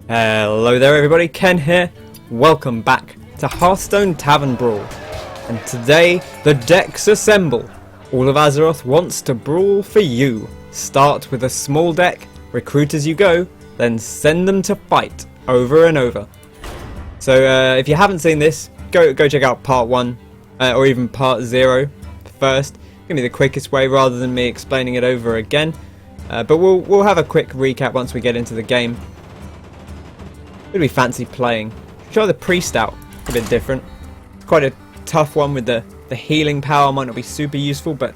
Hello there everybody, Ken here. Welcome back to Hearthstone Tavern Brawl. And today, the decks assemble. All of Azeroth wants to brawl for you. Start with a small deck, recruit as you go, then send them to fight over and over. So if you haven't seen this, go check out part 1 or even part 0 first. It's going to be the quickest way rather than me explaining it over again. But we'll have a quick recap once we get into the game. It'll be fancy playing. Try the priest out. A bit different. Quite a tough one with the healing power. Might not be super useful, but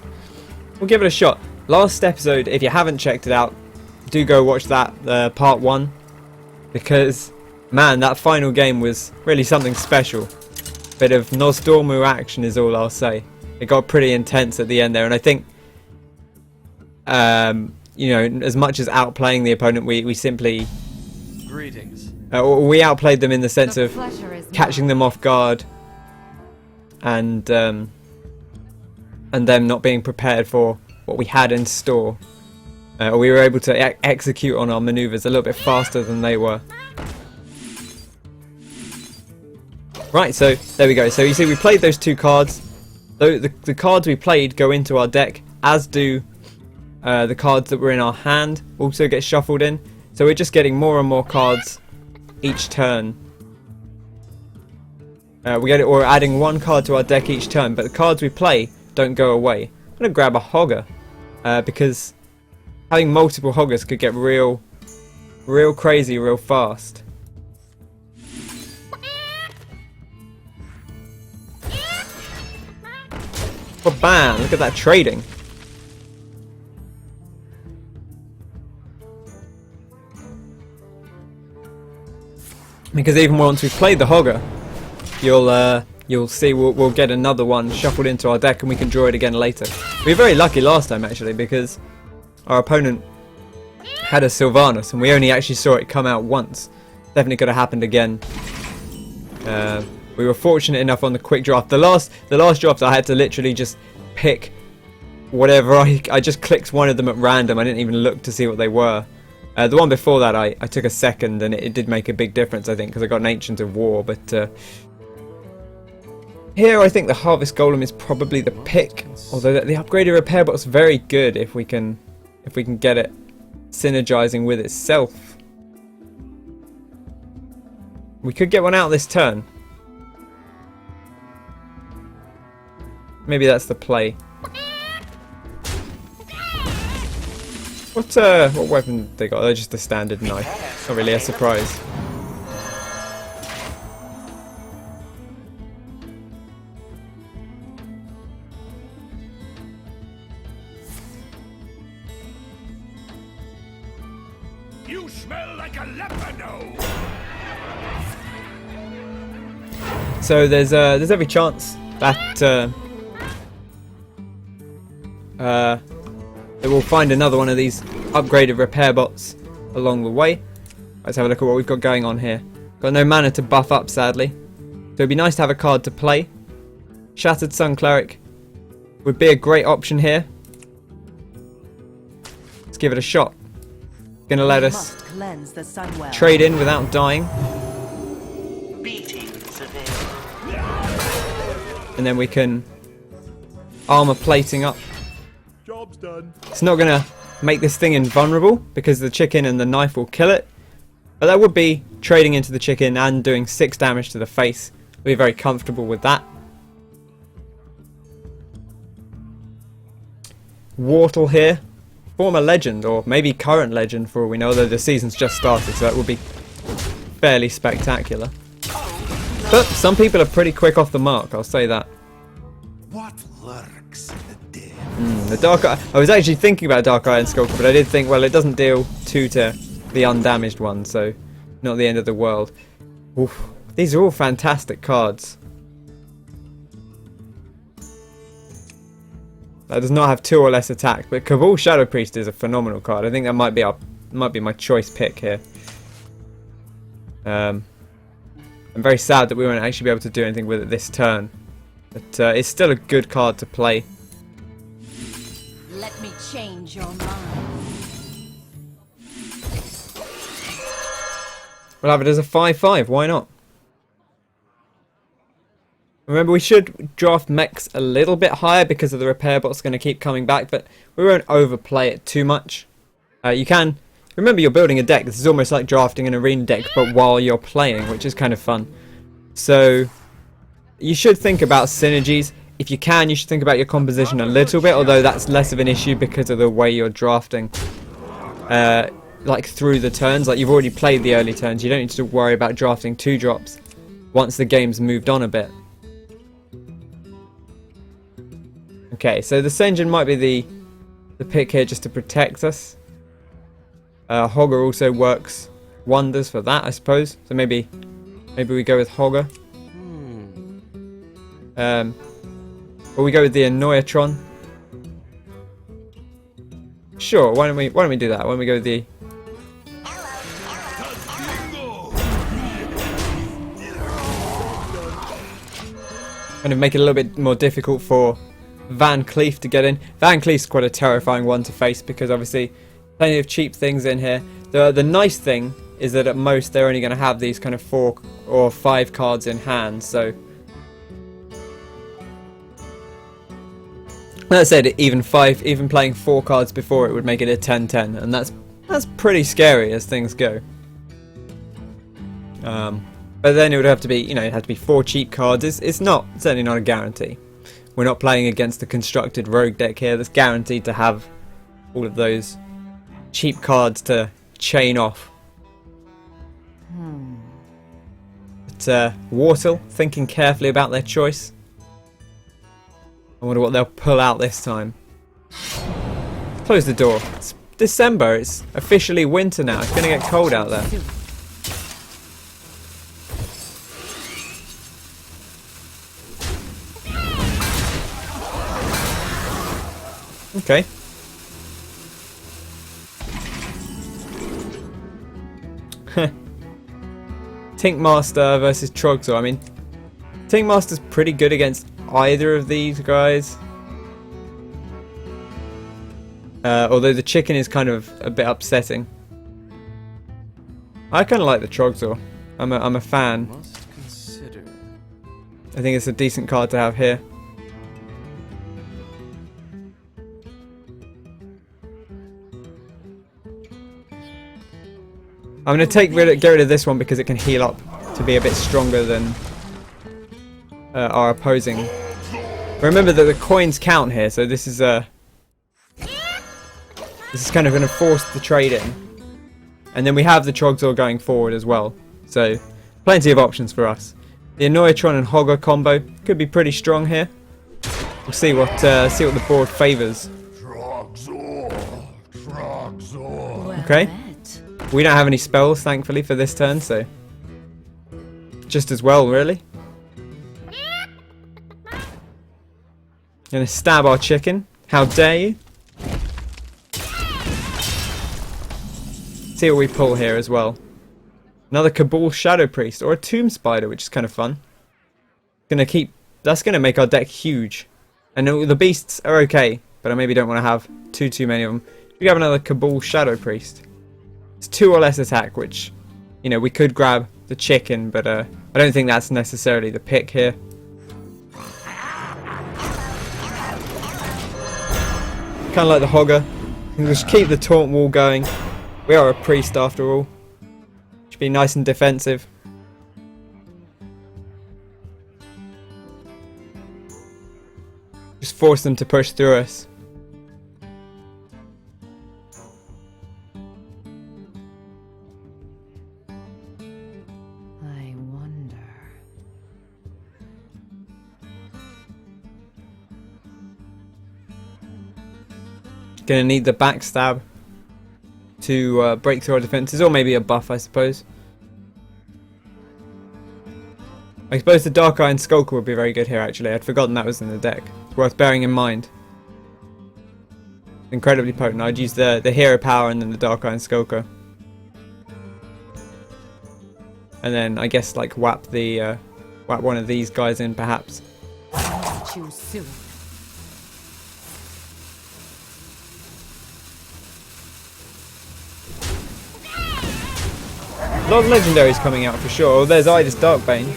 we'll give it a shot. Last episode, if you haven't checked it out, do go watch that part 1, because man, that final game was really something special. Bit of Nosdormu action is all I'll say. It got pretty intense at the end there, and I think you know, as much as outplaying the opponent, we simply we outplayed them in the sense of catching them off guard and them not being prepared for what we had in store. We were able to execute on our maneuvers a little bit faster than they were. Right, so there we go. So you see we played those two cards. The cards we played go into our deck, as do the cards that were in our hand also get shuffled in. So we're just getting more and more cards each turn. We're adding one card to our deck each turn, but the cards we play don't go away. I'm going to grab a Hogger, because having multiple Hoggers could get real crazy real fast. But bam! Look at that trading. Because even once we've played the Hogger, you'll see we'll get another one shuffled into our deck and we can draw it again later. We were very lucky last time actually, because our opponent had a Sylvanas and we only actually saw it come out once. Definitely could have happened again. We were fortunate enough on the quick draft. The last draft I had to literally just pick whatever. I just clicked one of them at random. I didn't even look to see what they were. The one before that I took a second, and it did make a big difference, I think, because I got an Ancient of War. But here I think the Harvest Golem is probably the pick, although the upgraded repair bot's very good if we can get it synergizing with itself. We could get one out this turn. Maybe that's the play. What weapon they got? They're just a standard knife. Not really a surprise. You smell like a leopard. So there's every chance that we'll find another one of these upgraded repair bots along the way. Let's have a look at what we've got going on here. Got no mana to buff up, sadly. So it'd be nice to have a card to play. Shattered Sun Cleric would be a great option here. Let's give it a shot. Gonna let us trade in without dying. And then we can armor plating up. Job's done. It's not going to make this thing invulnerable because the chicken and the knife will kill it. But that would be trading into the chicken and doing 6 damage to the face. We'll be very comfortable with that. Wartle here. Former legend, or maybe current legend for all we know, although the season's just started, so that would be fairly spectacular. But some people are pretty quick off the mark, I'll say that. What lurks in the dead? The Dark Eye. I was actually thinking about Dark Iron Skulker, but I did think, well, it doesn't deal 2 to the undamaged one, so not the end of the world. Oof. These are all fantastic cards. That does not have 2 or less attack, but Cabal Shadow Priest is a phenomenal card. I think that might be my choice pick here. I'm very sad that we won't actually be able to do anything with it this turn, but it's still a good card to play. Let me change your mind. We'll have it as a 5-5. Why not? Remember, we should draft mechs a little bit higher because of the repair bot's going to keep coming back, but we won't overplay it too much. You can... Remember, you're building a deck. This is almost like drafting an arena deck, but while you're playing, which is kind of fun. So, you should think about synergies. If you can, you should think about your composition a little bit, although that's less of an issue because of the way you're drafting. Like through the turns, like you've already played the early turns. You don't need to worry about drafting 2 drops once the game's moved on a bit. Okay, so the Senjin might be the pick here just to protect us. Hogger also works wonders for that, I suppose. So maybe we go with Hogger. Or we go with the Annoyatron. Sure, why don't we do that? Why don't we go with the... Kind of make it a little bit more difficult for Van Cleef to get in. Van Cleef's quite a terrifying one to face because obviously plenty of cheap things in here. The nice thing is that at most they're only going to have these kind of 4 or 5 cards in hand, so... That said, even playing 4 cards before it would make it a 10-10, and that's pretty scary as things go. But then it would have to be, you know, it'd have to be 4 cheap cards. It's certainly not a guarantee. We're not playing against the constructed rogue deck here that's guaranteed to have all of those cheap cards to chain off. But Wartle, thinking carefully about their choice. I wonder what they'll pull out this time. Close the door. It's December. It's officially winter now. It's going to get cold out there. Okay. Tinkmaster versus Trogzor. I mean, Tinkmaster's pretty good against either of these guys. Although the chicken is kind of a bit upsetting. I kind of like the Trogzor. I'm a fan. I think it's a decent card to have here. I'm going to get rid of this one because it can heal up to be a bit stronger than our opposing. Remember that the coins count here, so this is kind of going to force the trade in. And then we have the Trogzor going forward as well, so plenty of options for us. The Annoyatron and Hogger combo could be pretty strong here. We'll see what the board favours. Okay. We don't have any spells, thankfully, for this turn, so just as well, really. Gonna stab our chicken. How dare you? See what we pull here as well. Another Cabal Shadow Priest or a Tomb Spider, which is kind of fun. That's gonna make our deck huge. And the beasts are okay, but I maybe don't want to have too many of them. We have another Cabal Shadow Priest. It's 2 or less attack, which, you know, we could grab the chicken, but I don't think that's necessarily the pick here. Kind of like the Hogger. We'll just keep the taunt wall going. We are a priest after all. Should be nice and defensive. Just force them to push through us. Gonna need the backstab to break through our defenses, or maybe a buff, I suppose. I suppose the Dark Iron Skulker would be very good here, actually. I'd forgotten that was in the deck. It's worth bearing in mind. Incredibly potent. I'd use the hero power and then the Dark Iron Skulker. And then I guess like whap one of these guys in, perhaps. Choose soon. lot of legendaries coming out for sure. Oh, there's Idis Darkbane.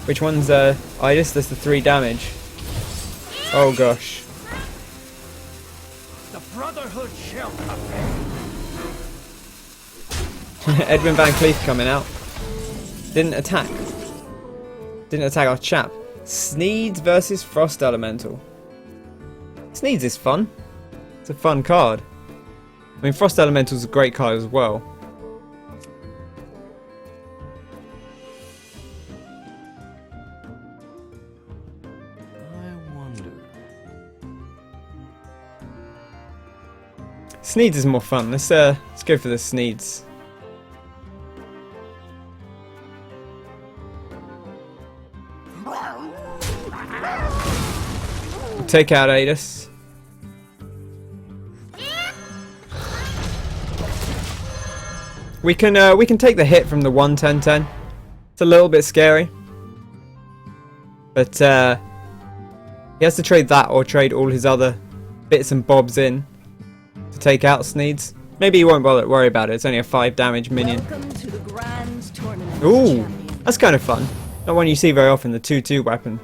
Which one's Idis? That's the 3 damage. Oh gosh. The Brotherhood shall come. Edwin Van Cleef coming out. Didn't attack. Didn't attack our chap. Sneeds versus Frost Elemental. Sneeds is fun. It's a fun card. I mean, Frost Elemental's a great card as well. I wonder. Sneeds is more fun. Let's go for the Sneeds. Take out Adis. We can take the hit from the 1-10-10. It's a little bit scary, but he has to trade that or trade all his other bits and bobs in to take out Sneeds. Maybe he won't worry about it. It's only a 5 damage minion. Welcome to the grand tournament. Ooh, champions. that's kind of fun. Not one you see very often. The 2/2 weapon.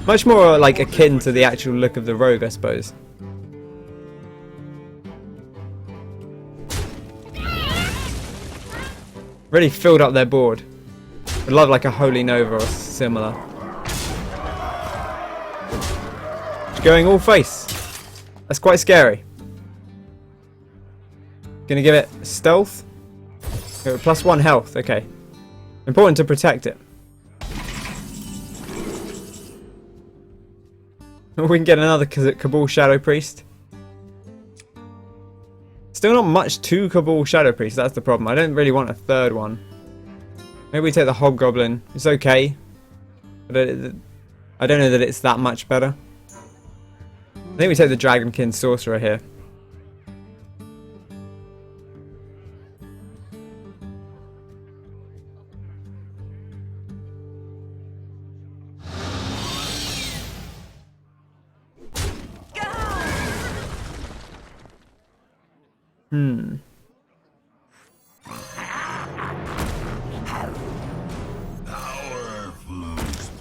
Much more like akin to the actual look of the rogue, I suppose. Really filled up their board. Would love like a Holy Nova or similar. Just going all face. That's quite scary. Gonna give it stealth. Give it +1 health. Okay. Important to protect it. We can get another Cabal Shadow Priest. Still not much to Cabal Shadow Priest, that's the problem. I don't really want a third one. Maybe we take the Hobgoblin. It's okay. But I don't know that it's that much better. I think we take the Dragonkin Sorcerer here.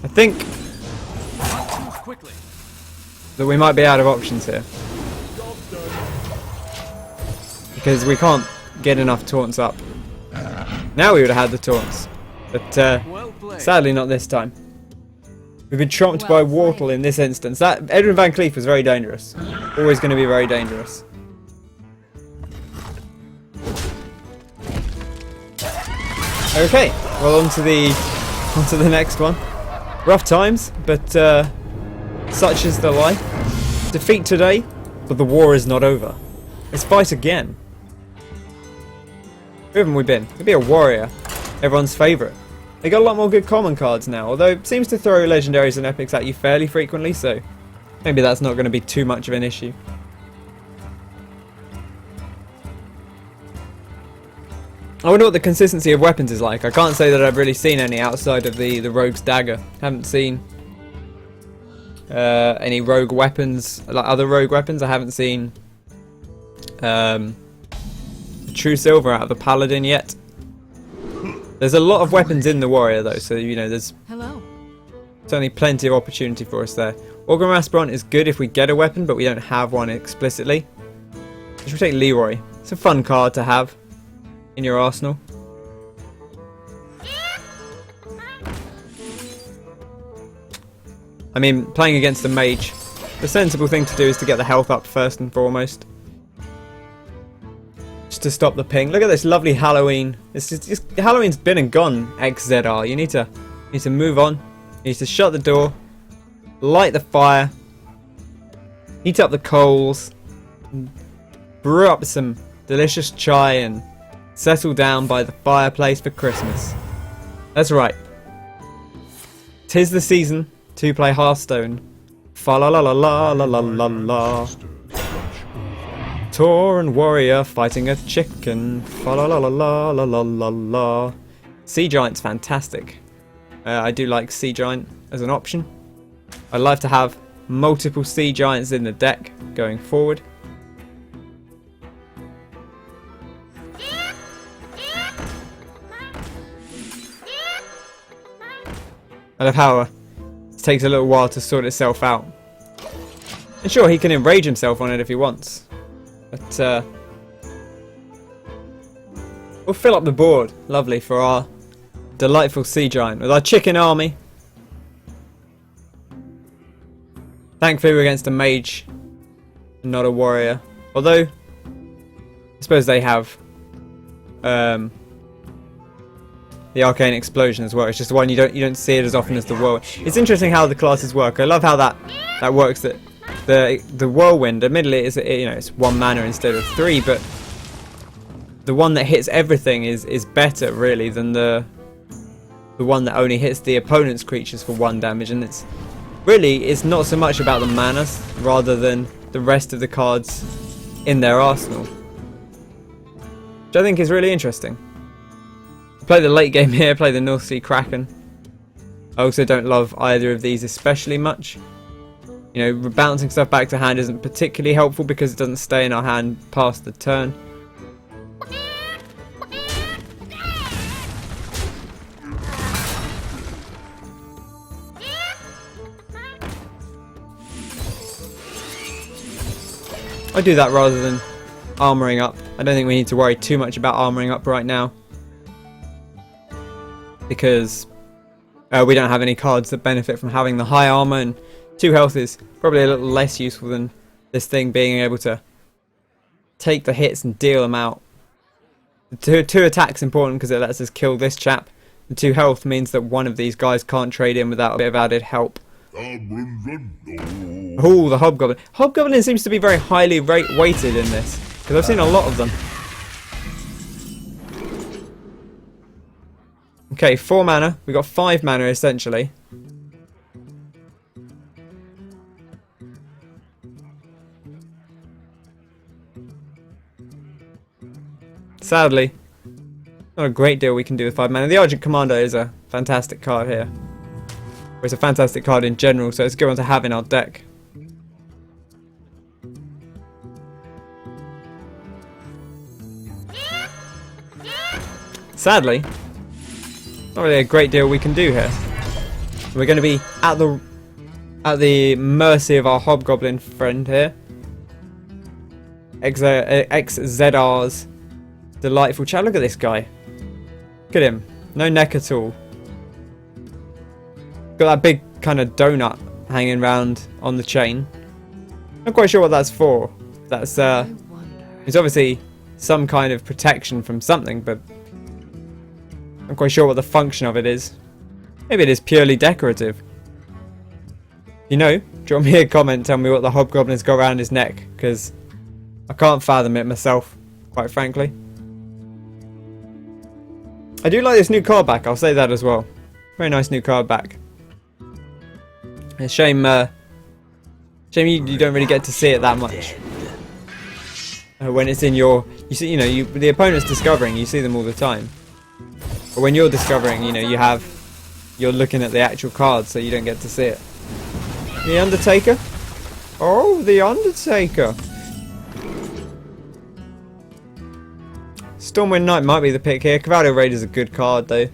I think that we might be out of options here. Because we can't get enough taunts up. Now we would have had the taunts. But sadly not this time. We've been trumped by Wartle in this instance. That Edwin Van Cleef was very dangerous. Always going to be very dangerous. Okay, well on to the next one. Rough times, but such is the life. Defeat today, but the war is not over. Let's fight again. Who haven't we been? We'd be a warrior. Everyone's favourite. They got a lot more good common cards now, although it seems to throw legendaries and epics at you fairly frequently, so maybe that's not going to be too much of an issue. I wonder what the consistency of weapons is like. I can't say that I've really seen any outside of the Rogue's Dagger. Haven't seen any rogue weapons, like other rogue weapons. I haven't seen True Silver out of the Paladin yet. There's a lot of weapons in the Warrior though, so you know there's certainly plenty of opportunity for us there. Orgrim Aspirant is good if we get a weapon, but we don't have one explicitly. Should we take Leroy? It's a fun card to have in your arsenal. I mean, playing against a mage, the sensible thing to do is to get the health up first and foremost. Just to stop the ping. Look at this lovely Halloween. It's just Halloween's been and gone, XZR. You need to move on. You need to shut the door, light the fire, heat up the coals, brew up some delicious chai and settle down by the fireplace for Christmas. That's right. 'Tis the season to play Hearthstone. Fa la la la la la la la la. Tauren warrior fighting a chicken. Fa la la la la la la la la. Sea Giant's fantastic. I do like Sea Giant as an option. I'd love to have multiple Sea Giants in the deck going forward. I love how it takes a little while to sort itself out. And sure, he can enrage himself on it if he wants. But we'll fill up the board, lovely, for our delightful sea giant with our chicken army. Thankfully we're against a mage, not a warrior. Although, I suppose they have the arcane explosion as well. It's just the one you don't see it as often as the whirlwind. It's interesting how the classes work. I love how that works. That the whirlwind, admittedly, it's 1 mana instead of 3, but the one that hits everything is better really than the one that only hits the opponent's creatures for 1 damage. And it's not so much about the mana rather than the rest of the cards in their arsenal, which I think is really interesting. Play the late game here, play the North Sea Kraken. I also don't love either of these especially much. You know, bouncing stuff back to hand isn't particularly helpful because it doesn't stay in our hand past the turn. I do that rather than armouring up. I don't think we need to worry too much about armouring up right now, because we don't have any cards that benefit from having the high armor, and 2 health is probably a little less useful than this thing being able to take the hits and deal them out. The 2 attacks important because it lets us kill this chap. The 2 health means that one of these guys can't trade in without a bit of added help. Oh, the Hobgoblin. Hobgoblin seems to be very highly weighted in this, because I've seen a lot of them. Okay, 4 mana. We got 5 mana essentially. Sadly, not a great deal we can do with 5 mana. The Argent Commander is a fantastic card here. Or it's a fantastic card in general, so it's a good one to have in our deck. Sadly, not really a great deal we can do here. We're going to be at the mercy of our Hobgoblin friend here. XZR's delightful chat. Look at this guy. Look at him. No neck at all. Got that big kind of donut hanging around on the chain. Not quite sure what that's for. That's it's obviously some kind of protection from something, but I'm quite sure what the function of it is. Maybe it is purely decorative. You know, drop me a comment, tell me what the Hobgoblin's got around his neck, because I can't fathom it myself, quite frankly. I do like this new card back, I'll say that as well. Very nice new card back. It's a shame, you don't really get to see it that much. When it's in your, the opponent's discovering, you see them all the time. But when you're discovering, you're looking at the actual card, so you don't get to see it. The Undertaker? Oh, the Undertaker! Stormwind Knight might be the pick here. Cavalry Raid is a good card, though.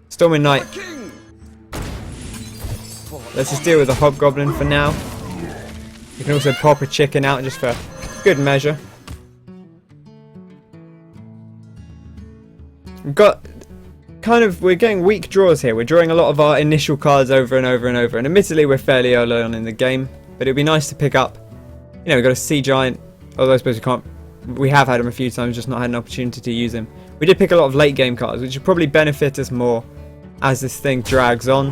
Stormwind Knight. Let's just deal with the Hobgoblin for now. You can also pop a chicken out just for good measure. We've got we're getting weak draws here. We're drawing a lot of our initial cards over and over and over, and admittedly we're fairly early on in the game, but it'd be nice to pick up. We've got a Sea Giant, although I suppose we can't. We have had him a few times, just not had an opportunity to use him. We did pick a lot of late game cards, which would probably benefit us more as this thing drags on.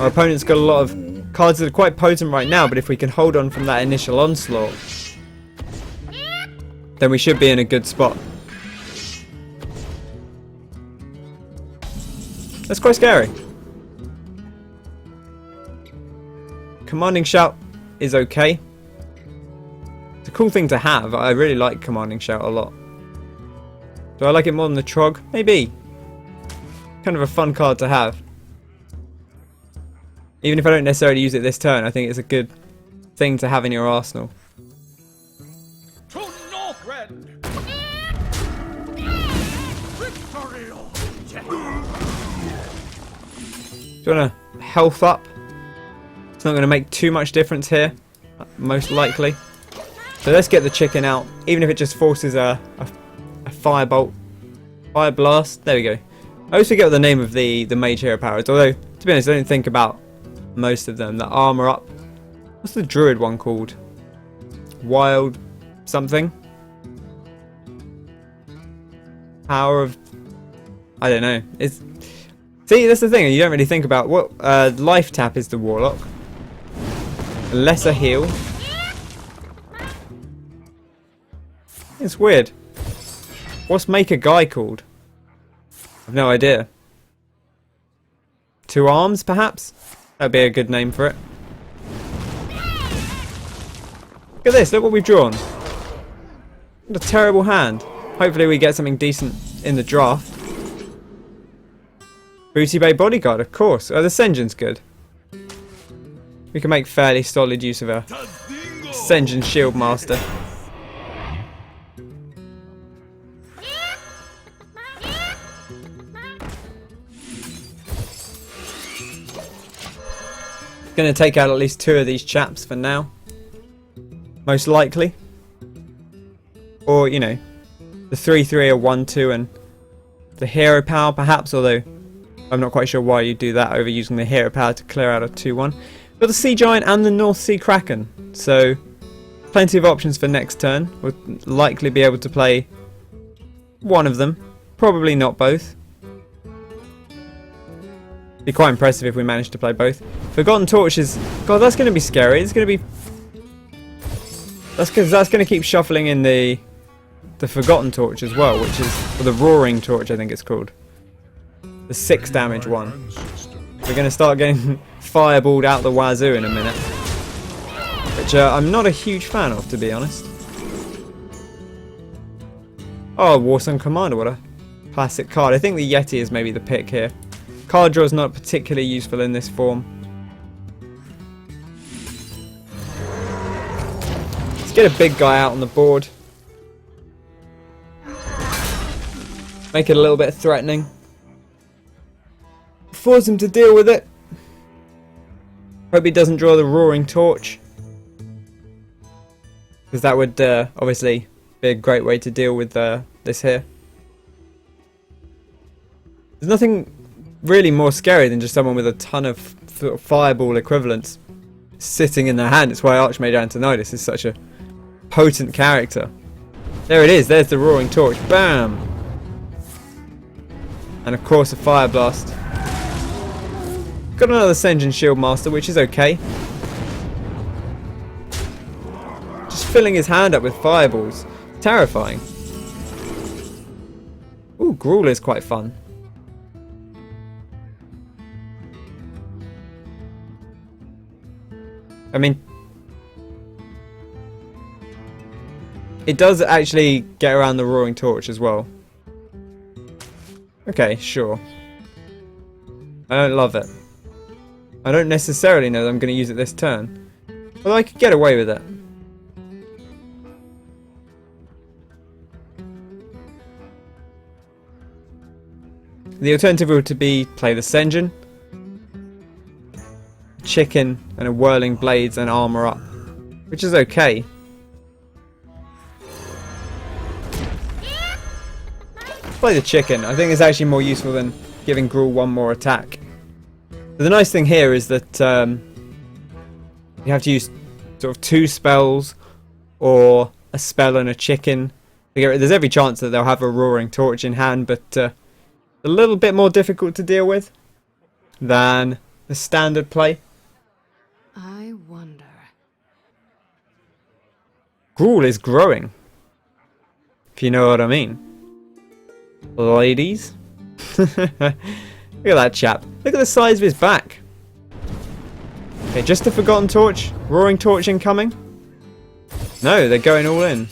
Our opponent's got a lot of cards that are quite potent right now, but if we can hold on from that initial onslaught, then we should be in a good spot. That's quite scary. Commanding Shout is okay. It's a cool thing to have. I really like Commanding Shout a lot. Do I like it more than the Trog? Maybe. Kind of a fun card to have. Even if I don't necessarily use it this turn, I think it's a good thing to have in your arsenal. Do you want to health up? It's not going to make too much difference here, most likely. So let's get the chicken out, even if it just forces a firebolt. Fire blast. There we go. I always forget what the name of the mage hero power is, although, to be honest, I don't think about most of them. The armor up. What's the druid one called? Wild something? Power of... I don't know. It's... See, that's the thing, you don't really think about what... life tap is the warlock. Lesser heal. It's weird. What's make a guy called? I've no idea. Two arms, perhaps? That'd be a good name for it. Look at this, look what we've drawn. What a terrible hand. Hopefully we get something decent in the draft. Booty Bay Bodyguard, of course. Oh, the Sen'jin's good. We can make fairly solid use of a Sen'jin Shield Master. Going to take out at least two of these chaps for now. Most likely. Or, you know, the 3-3 or 1-2 and the hero power perhaps, although I'm not quite sure why you do that over using the hero power to clear out a 2-1. Got the Sea Giant and the North Sea Kraken, so plenty of options for next turn. We'll likely be able to play one of them, probably not both. Be quite impressive if we managed to play both. Forgotten Torches, God, that's going to be scary. It's going to be... That's because that's going to keep shuffling in the Forgotten Torch as well, which is... Or the Roaring Torch, I think it's called. The 6 damage one. We're going to start getting fireballed out the wazoo in a minute. Which I'm not a huge fan of, to be honest. Oh, Warsong Commander, what a classic card. I think the Yeti is maybe the pick here. Card draw is not particularly useful in this form. Let's get a big guy out on the board. Make it a little bit threatening. Force him to deal with it. Hope he doesn't draw the Roaring Torch. Because that would obviously be a great way to deal with this here. There's nothing really more scary than just someone with a ton of fireball equivalents sitting in their hand. It's why Archmage Antonidas is such a potent character. There it is, there's the Roaring Torch. Bam! And of course a Fire Blast. Got another Sen'jin Shield Master, which is okay. Just filling his hand up with fireballs. Terrifying. Ooh, Gruul is quite fun. I mean, it does actually get around the Roaring Torch as well. Okay, sure. I don't love it. I don't necessarily know that I'm going to use it this turn. Although I could get away with it. The alternative would be play the Sen'jin, chicken, and a whirling blades and armor up, which is okay. Play the chicken. I think it's actually more useful than giving Gruul one more attack. But the nice thing here is that you have to use sort of 2 spells or a spell and a chicken. There's every chance that they'll have a Roaring Torch in hand, but a little bit more difficult to deal with than the standard play. I wonder. Gruul is growing, if you know what I mean. Ladies. Look at that chap. Look at the size of his back. Okay, just a Forgotten Torch. Roaring Torch incoming. No, they're going all in.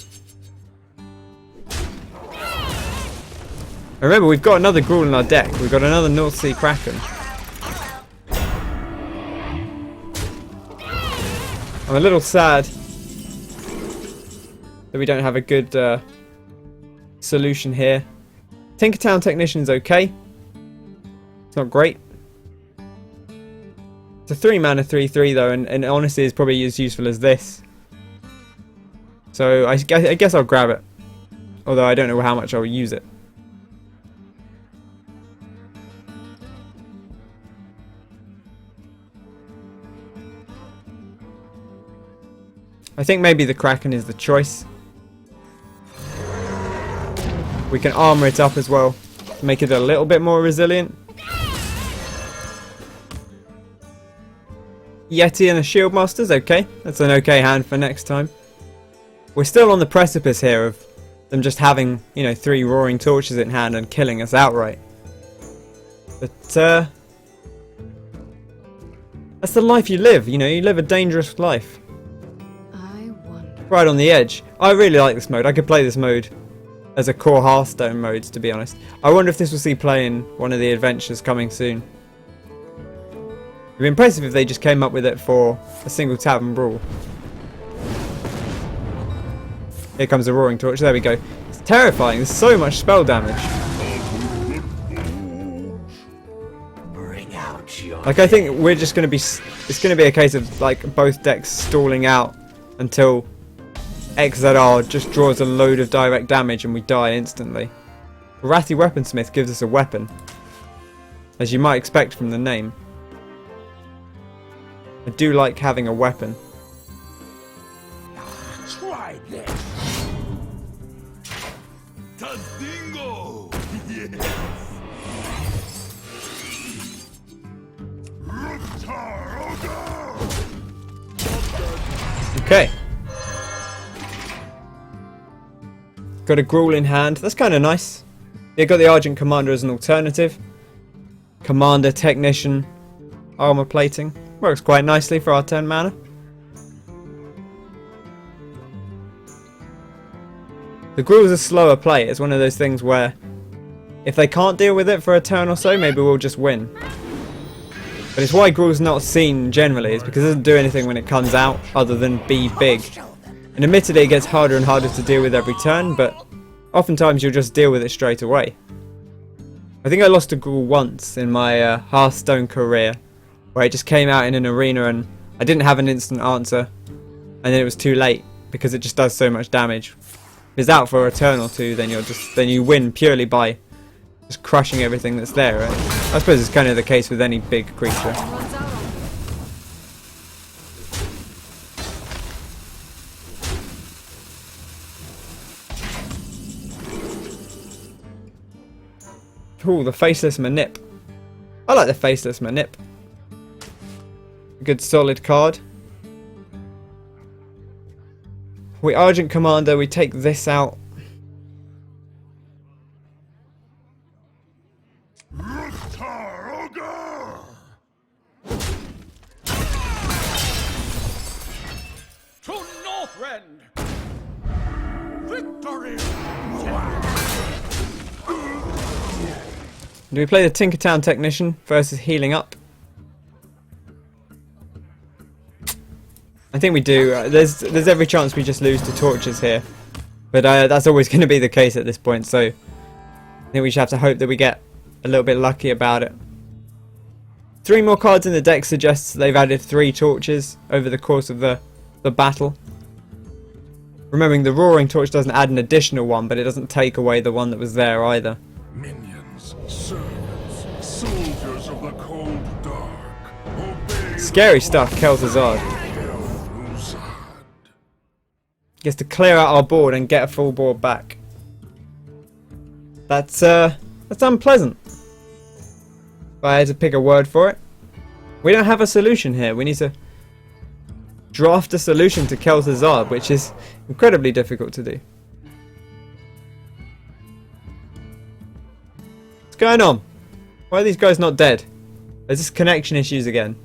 Remember, we've got another Gruul in our deck. We've got another North Sea Kraken. I'm a little sad that we don't have a good solution here. Tinkertown Technician is okay. It's not great. It's a 3 mana 3/3 though, and honestly is probably as useful as this. So I guess I'll grab it. Although I don't know how much I'll use it. I think maybe the Kraken is the choice. We can armor it up as well, make it a little bit more resilient. Yeti and the Shield Master's okay. That's an okay hand for next time. We're still on the precipice here of them just having, you know, 3 Roaring Torches in hand and killing us outright. But, that's the life you live, you know, you live a dangerous life. I wonder. Right on the edge. I really like this mode. I could play this mode as a core Hearthstone mode, to be honest. I wonder if this will see play in one of the adventures coming soon. It'd be impressive if they just came up with it for a single Tavern Brawl. Here comes the Roaring Torch. There we go. It's terrifying. There's so much spell damage. Like, I think we're just going to be... It's going to be a case of, like, both decks stalling out until XZR just draws a load of direct damage and we die instantly. Wrathy Weaponsmith gives us a weapon, as you might expect from the name. I do like having a weapon. Try this. Tadingo. Yes. Okay. Got a Gruul in hand. That's kind of nice. Yeah, got the Argent Commander as an alternative. Commander, Technician, Armor Plating. Works quite nicely for our 10 mana. The Gruul's a slower play. It's one of those things where if they can't deal with it for a turn or so, maybe we'll just win. But it's why Gruul's not seen generally, is because it doesn't do anything when it comes out other than be big. And admittedly it gets harder and harder to deal with every turn, but oftentimes you'll just deal with it straight away. I think I lost to Gruul once in my Hearthstone career, where it just came out in an arena and I didn't have an instant answer, and then it was too late because it just does so much damage. If it's out for a turn or two, then you win purely by just crushing everything that's there, right? I suppose it's kind of the case with any big creature. Ooh, the Faceless Manip. I like the Faceless Manip. A good solid card. We Argent Commander, we take this out. To Northrend. Victory. Do we play the Tinkertown Technician versus healing up? I think we do. There's every chance we just lose to torches here, but that's always going to be the case at this point. So I think we should have to hope that we get a little bit lucky about it. 3 more cards in the deck suggests they've added 3 torches over the course of the battle. Remembering the Roaring Torch doesn't add an additional one, but it doesn't take away the one that was there either. Minions, servants, soldiers of the cold dark. Obey. Scary stuff, Kel'Thuzad. Gets to clear out our board and get a full board back. That's unpleasant. If I had to pick a word for it. We don't have a solution here. We need to draft a solution to Kel'Thuzad, which is incredibly difficult to do. What's going on? Why are these guys not dead? There's just connection issues again.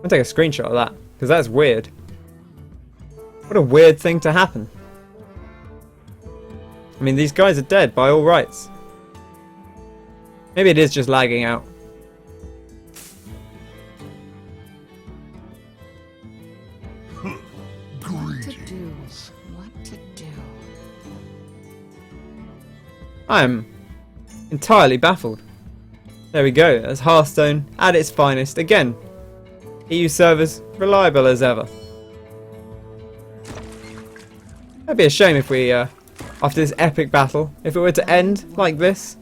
I'll take a screenshot of that, because that's weird. What a weird thing to happen. I mean, these guys are dead by all rights. Maybe it is just lagging out. Greed. do? What to do? I am entirely baffled. There we go. That's Hearthstone at its finest. Again, EU servers reliable as ever. That'd be a shame if we, after this epic battle, if it were to end like this.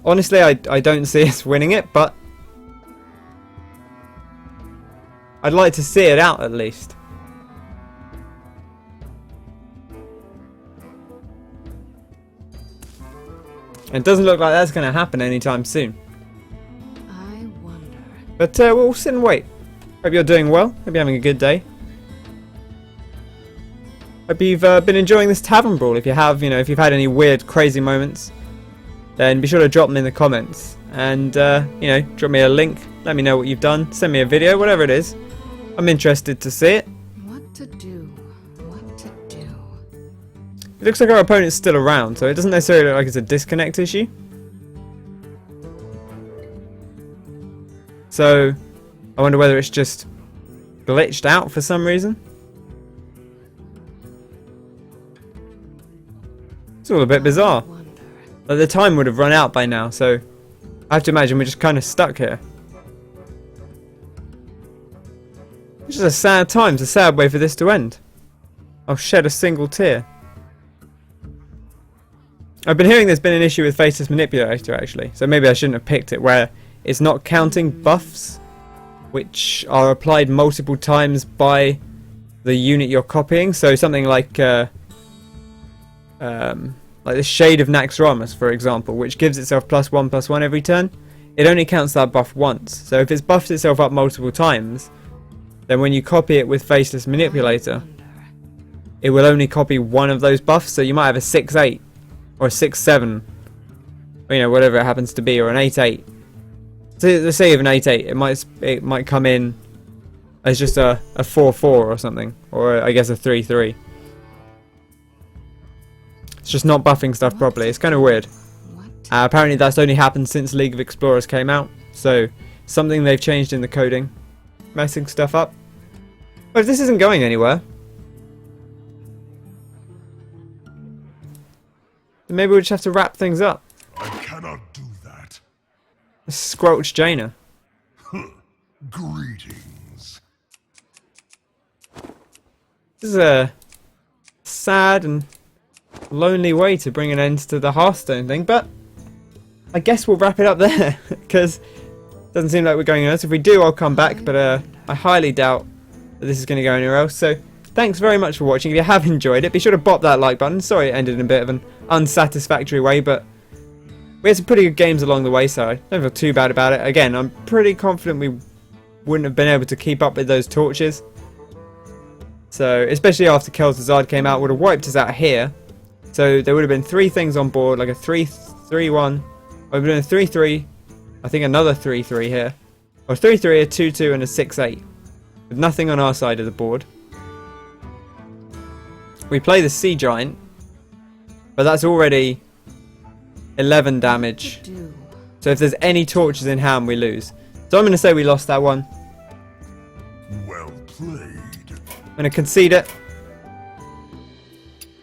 Honestly, I don't see us winning it, but I'd like to see it out at least. It doesn't look like that's going to happen anytime soon. I wonder. But we'll sit and wait. Hope you're doing well. Hope you're having a good day. Hope you've been enjoying this Tavern Brawl. If you have, if you've had any weird, crazy moments, then be sure to drop them in the comments. And, drop me a link. Let me know what you've done. Send me a video, whatever it is. I'm interested to see it. What to do? What to do? It looks like our opponent's still around, so it doesn't necessarily look like it's a disconnect issue. So, I wonder whether it's just glitched out for some reason. It's all a bit bizarre. Like the time would have run out by now, so I have to imagine we're just kind of stuck here. It's just a sad time. It's a sad way for this to end. I'll shed a single tear. I've been hearing there's been an issue with Faceless Manipulator actually, so maybe I shouldn't have picked it, where it's not counting buffs which are applied multiple times by the unit you're copying. So something like the Shade of Naxxramas, for example, which gives itself +1/+1 every turn. It only counts that buff once. So if it's buffed itself up multiple times, then when you copy it with Faceless Manipulator, it will only copy one of those buffs. So you might have a 6/8 or a 6/7, or, whatever it happens to be, or an 8/8. So let's say even 8/8, it might come in as just a 4/4 or something, or I guess a 3/3. It's just not buffing stuff properly. It's kind of weird. Apparently that's only happened since League of Explorers came out, so something they've changed in the coding, messing stuff up. But if this isn't going anywhere, then maybe we'll just have to wrap things up. I cannot do that. Squelch Jaina. Greetings. This is a sad and lonely way to bring an end to the Hearthstone thing, but I guess we'll wrap it up there, because it doesn't seem like we're going anywhere. So if we do, I'll come back, but I highly doubt that this is going to go anywhere else. So thanks very much for watching. If you have enjoyed it, be sure to bop that like button. Sorry it ended in a bit of an unsatisfactory way, but we had some pretty good games along the way, so I don't feel too bad about it. Again, I'm pretty confident we wouldn't have been able to keep up with those torches. So, especially after Kel'Thuzad came out, would have wiped us out here. So there would have been 3 things on board, like a 3-3-1. We've been a 3-3, I think another 3-3 here. Or 3-3, a 2-2 and a 6-8. With nothing on our side of the board. We play the Sea Giant, but that's already 11 damage. So if there's any torches in hand, we lose. So I'm going to say we lost that one. Well played. I'm going to concede it,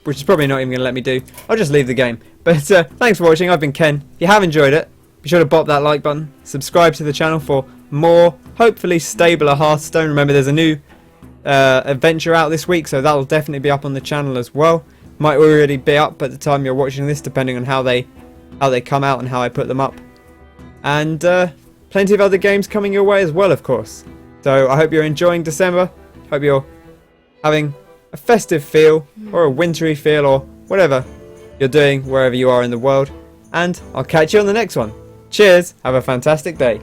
which is probably not even going to let me do. I'll just leave the game. But thanks for watching. I've been Ken. If you have enjoyed it, be sure to bop that like button. Subscribe to the channel for more, hopefully stabler Hearthstone. Remember, there's a new adventure out this week, so that'll definitely be up on the channel as well. Might already be up at the time you're watching this, depending on how they come out and how I put them up. And plenty of other games coming your way as well, of course. So I hope you're enjoying December. Hope you're having a festive feel, or a wintry feel, or whatever you're doing wherever you are in the world. And I'll catch you on the next one. Cheers, have a fantastic day.